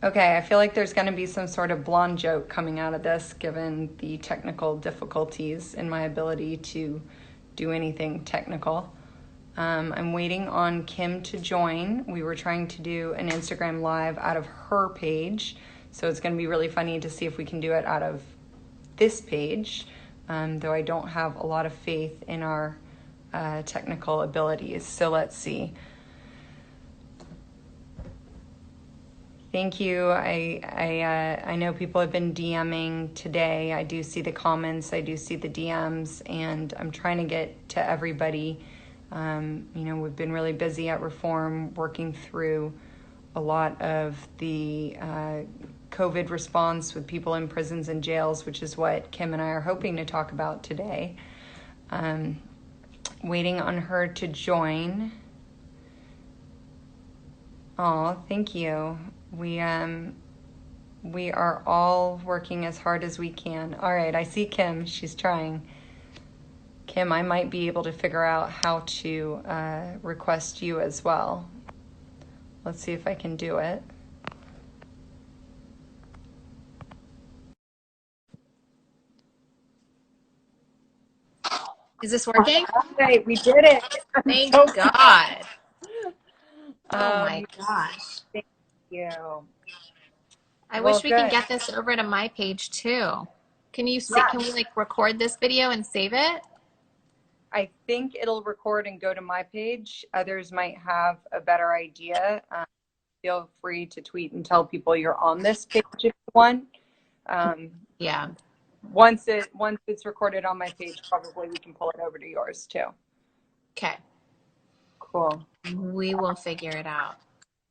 Okay, I feel like there's going to be some sort of blonde joke coming out of this, given the technical difficulties in my ability to do anything technical. I'm waiting on Kim to join. We were trying to do an Instagram live out of her page, so it's going to be really funny to see if we can do it out of this page, though I don't have a lot of faith in our technical abilities. So let's see. Thank you. I know people have been DMing today. I do see the comments. I do see the DMs, and I'm trying to get to everybody. We've been really busy at Reform, working through a lot of the COVID response with people in prisons and jails, which is what Kim and I are hoping to talk about today. Waiting on her to join. Oh, thank you. We are all working as hard as we can. All right, I see Kim. She's trying. Kim, I might be able to figure out how to request you as well. Let's see if I can do it. Is this working? All right, we did it. Thank God. Oh Um, my gosh. Thank you. I Well, wish we can good. get this over to my page too. Can you see, Yeah, can we like record this video and save it? I think it'll record and go to my page. Others might have a better idea. Feel free to tweet and tell people you're on this page if you want. Um, Yeah. once it's recorded on my page, probably we can pull it over to yours too. Okay. Cool. We will figure it out.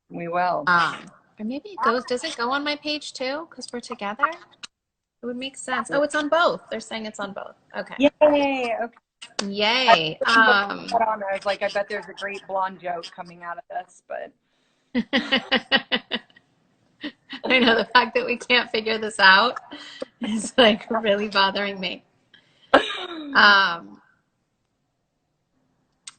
We will. Or maybe it goes, does it go on my page too? Because we're together? It would make sense. Oh, it's on both. They're saying it's on both. Okay. Yay. Okay. Yay. I was like, I bet there's a great blonde joke coming out of this, but I know the fact that we can't figure this out is like really bothering me.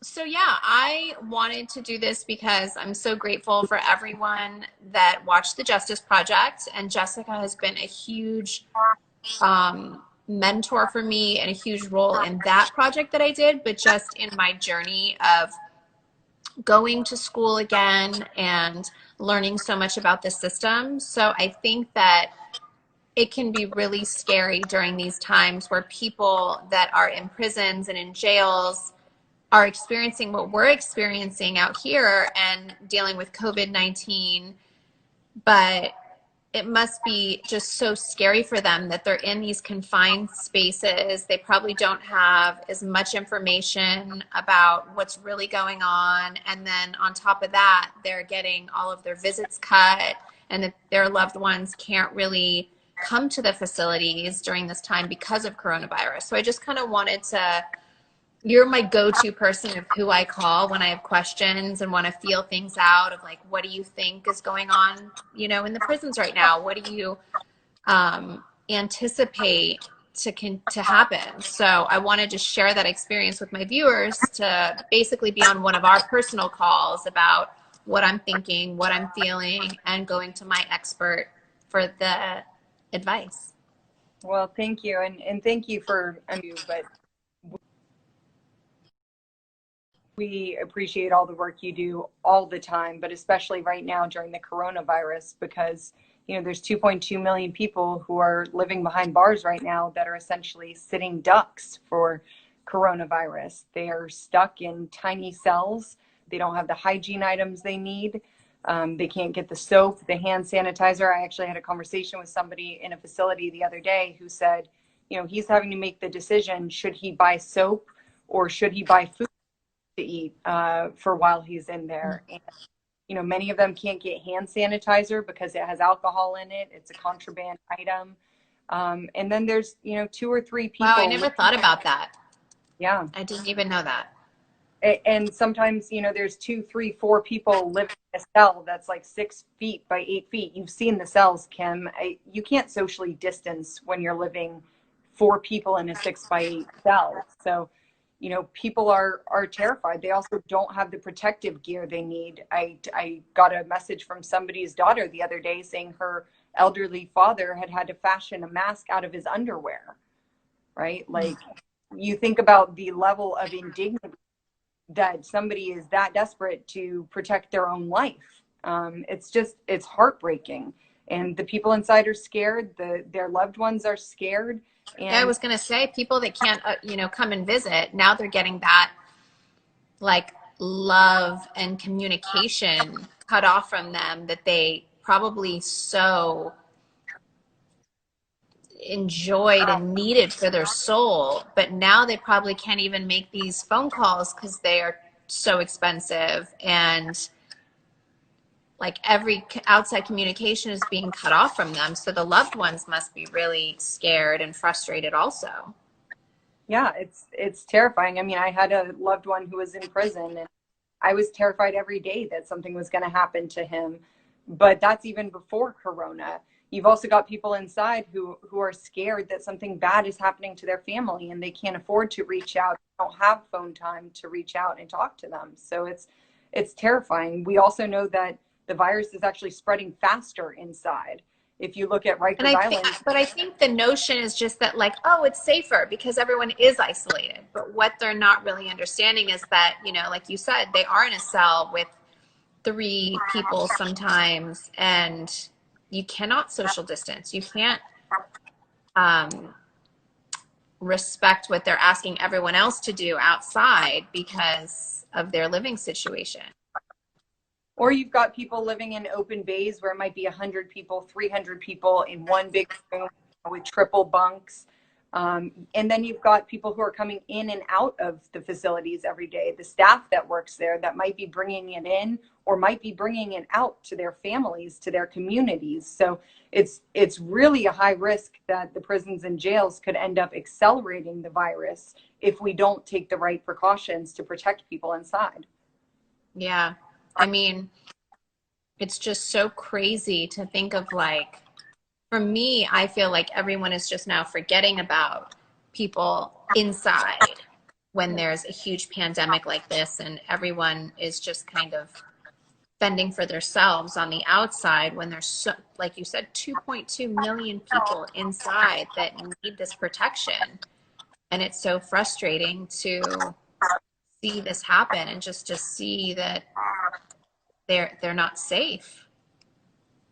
So yeah, I wanted to do this because I'm so grateful for everyone that watched the Justice Project, and Jessica has been a huge mentor for me and a huge role in that project that I did, but just in my journey of going to school again and learning so much about the system. So I think that it can be really scary during these times where people that are in prisons and in jails are experiencing what we're experiencing out here and dealing with COVID-19, but it must be just so scary for them that they're in these confined spaces. They probably don't have as much information about what's really going on. And then on top of that, they're getting all of their visits cut, and that their loved ones can't really come to the facilities during this time because of coronavirus. So I just kind of wanted to, you're my go-to person of who I call when I have questions and want to feel things out of like, what do you think is going on, in the prisons right now? What do you anticipate to happen? So I wanted to share that experience with my viewers to basically be on one of our personal calls about what I'm thinking, what I'm feeling, and going to my expert for the advice. well, thank you. And thank you for, but we appreciate all the work you do all the time, but especially right now during the coronavirus, because there's 2.2 million people who are living behind bars right now that are essentially sitting ducks for coronavirus. They are stuck in tiny cells. They don't have the hygiene items they need. They can't get the soap, the hand sanitizer. I actually had a conversation with somebody in a facility the other day who said, he's having to make the decision, should he buy soap or should he buy food to eat for while he's in there. And many of them can't get hand sanitizer because it has alcohol in it. It's a contraband item. And then there's 2 or 3 people. Wow, I never thought about that. Yeah, I didn't even know that. and sometimes there's 2, 3, 4 people living in a cell that's like 6 feet by 8 feet. You've seen the cells, Kim. You can't socially distance when you're living 4 people in a 6 by 8 cell. So people are terrified. They also don't have the protective gear they need. I got a message from somebody's daughter the other day saying her elderly father had to fashion a mask out of his underwear, right? Like, you think about the level of indignity that somebody is that desperate to protect their own life. It's heartbreaking. And the people inside are scared. Their loved ones are scared. Yeah, I And was going to say people that can't, come and visit, now they're getting that like love and communication cut off from them that they probably so enjoyed and needed for their soul. But now they probably can't even make these phone calls because they are so expensive, and like every outside communication is being cut off from them. So the loved ones must be really scared and frustrated also. yeah, it's terrifying. I mean, I had a loved one who was in prison, and I was terrified every day that something was going to happen to him. But that's even before Corona. You've also got people inside who are scared that something bad is happening to their family, and they can't afford to reach out, don't have phone time to reach out and talk to them. So it's terrifying. We also know that the virus is actually spreading faster inside. If you look at And Rikers I think, Island, but I think the notion is just that, like, oh, it's safer because everyone is isolated. But what they're not really understanding is that, like you said, they are in a cell with 3 people sometimes, and you cannot social distance. You can't um, respect what they're asking everyone else to do outside because of their living situation. or you've got people living in open bays where it might be 100 people, 300 people in one big room with triple bunks. And then you've got people who are coming in and out of the facilities every day, the staff that works there that might be bringing it in or might be bringing it out to their families, to their communities. So it's really a high risk that the prisons and jails could end up accelerating the virus if we don't take the right precautions to protect people inside. Yeah. I mean, it's just so crazy to think of, like, for me, I feel like everyone is just now forgetting about people inside when there's a huge pandemic like this, and everyone is just kind of fending for themselves on the outside when there's, so, like you said, 2.2 million people inside that need this protection. And it's so frustrating to see this happen and just to see that they're not safe.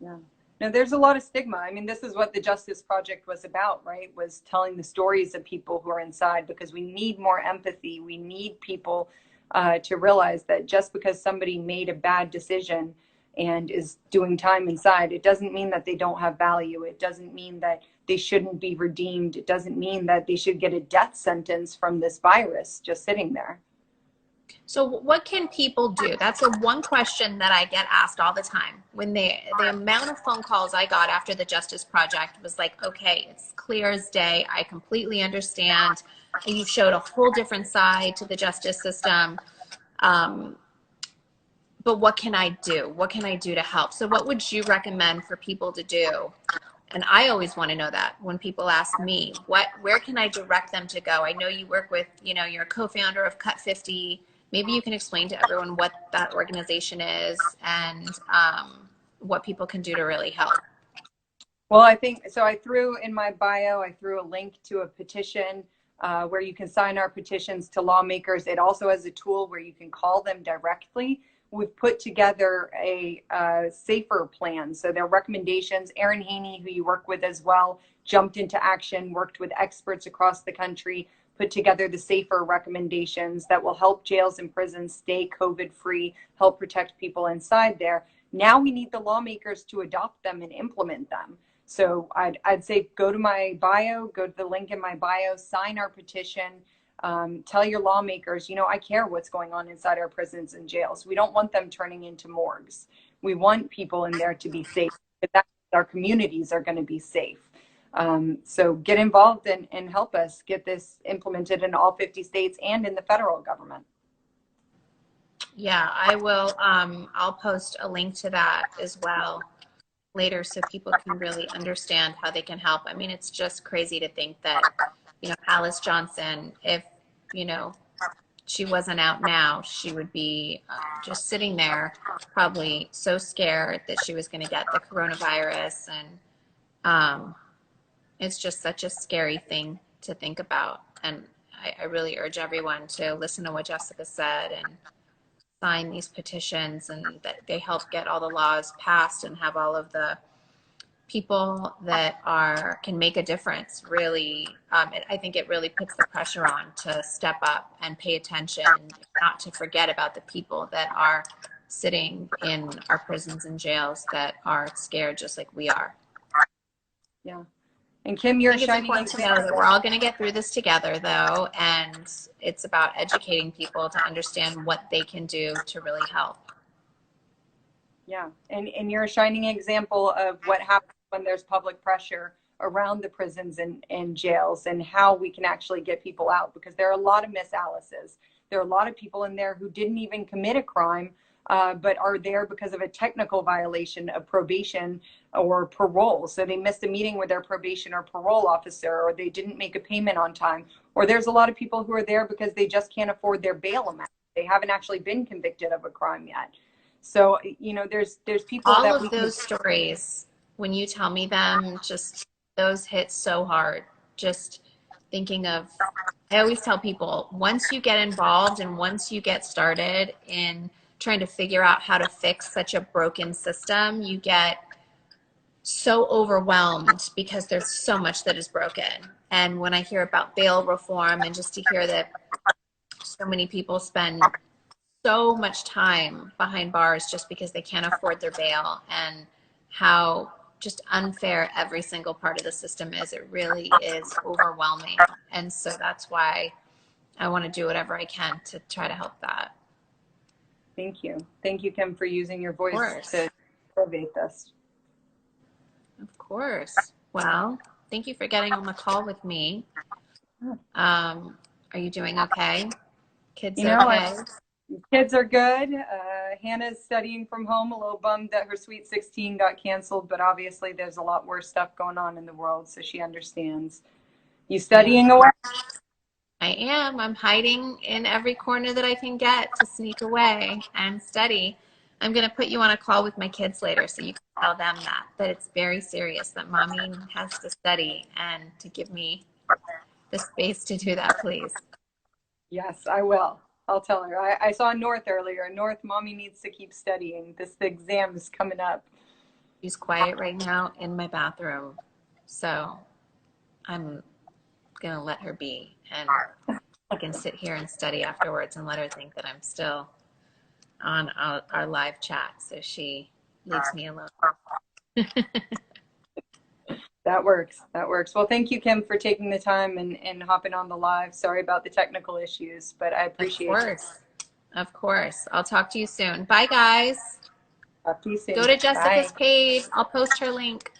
Yeah. No, there's a lot of stigma. I mean, this is what the Justice Project was about, right? Was telling the stories of people who are inside, because we need more empathy. We need people to realize that just because somebody made a bad decision and is doing time inside, it doesn't mean that they don't have value. It doesn't mean that they shouldn't be redeemed. It doesn't mean that they should get a death sentence from this virus just sitting there. So what can people do? That's the one question that I get asked all the time. When the amount of phone calls I got after the Justice Project was like, okay, it's clear as day. I completely understand. You showed a whole different side to the justice system. But what can I do? What can I do to help? So what would you recommend for people to do? And I always want to know that when people ask me, where can I direct them to go? I know you work with, you're a co-founder of Cut 50. Maybe you can explain to everyone what that organization is and what people can do to really help. Well, I think so. I threw in my bio, I threw a link to a petition where you can sign our petitions to lawmakers. It also has a tool where you can call them directly. We've put together a safer plan. So their recommendations, Erin Haney, who you work with as well, jumped into action, worked with experts across the country, put together the safer recommendations that will help jails and prisons stay COVID-free, help protect people inside there. Now we need the lawmakers to adopt them and implement them. So I'd say go to my bio, go to the link in my bio, sign our petition, tell your lawmakers, I care what's going on inside our prisons and jails. We don't want them turning into morgues. We want people in there to be safe. That our communities are going to be safe. So get involved and help us get this implemented in all 50 states and in the federal government. Yeah, I will. I'll post a link to that as well later so people can really understand how they can help. I mean, it's just crazy to think that, Alice Johnson, if, she wasn't out now, she would be just sitting there, probably so scared that she was going to get the coronavirus. And it's just such a scary thing to think about. And I really urge everyone to listen to what Jessica said and sign these petitions, and that they help get all the laws passed and have all of the people that can make a difference. Really, I think it really puts the pressure on to step up and pay attention, not to forget about the people that are sitting in our prisons and jails that are scared just like we are. Yeah. And Kim, you're I think it's important to know that we're all going to get through this together, though, and it's about educating people to understand what they can do to really help. Yeah, and you're a shining example of what happens when there's public pressure around the prisons and jails, and how we can actually get people out, because there are a lot of Miss Alice's. There are a lot of people in there who didn't even commit a crime, but are there because of a technical violation of probation or parole. So they missed a meeting with their probation or parole officer, or they didn't make a payment on time. Or there's a lot of people who are there because they just can't afford their bail amount. They haven't actually been convicted of a crime yet. So, you know, there's people all that of those stories, when you tell me them, just those hit so hard. Just thinking of, I always tell people, once you get involved and once you get started in trying to figure out how to fix such a broken system, you get so overwhelmed because there's so much that is broken. And when I hear about bail reform, and just to hear that so many people spend so much time behind bars just because they can't afford their bail, and how just unfair every single part of the system is, it really is overwhelming. And so that's why I want to do whatever I can to try to help that. Thank you. Thank you, Kim, for using your voice to elevate this. Of course. Well, thank you for getting on the call with me. Are you doing okay? Kids okay? Kids are good. Hannah's studying from home, a little bummed that her Sweet 16 got canceled, but obviously there's a lot worse stuff going on in the world, so she understands. You studying away? I am. I'm hiding in every corner that I can get to sneak away and study. I'm going to put you on a call with my kids later so you can tell them that it's very serious, that mommy has to study, and to give me the space to do that, please. Yes, I will. I'll tell her. I saw North earlier. North, mommy needs to keep studying. The exam is coming up. She's quiet right now in my bathroom, so I'm going to let her be, and I can sit here and study afterwards and let her think that I'm still on our live chat, so she leaves me alone. That works. That works. Well, thank you, Kim, for taking the time and hopping on the live. Sorry about the technical issues, but I appreciate it. Of course. I'll talk to you soon. Bye, guys. Talk to you soon. Go to Jessica's Bye. page. I'll post her link.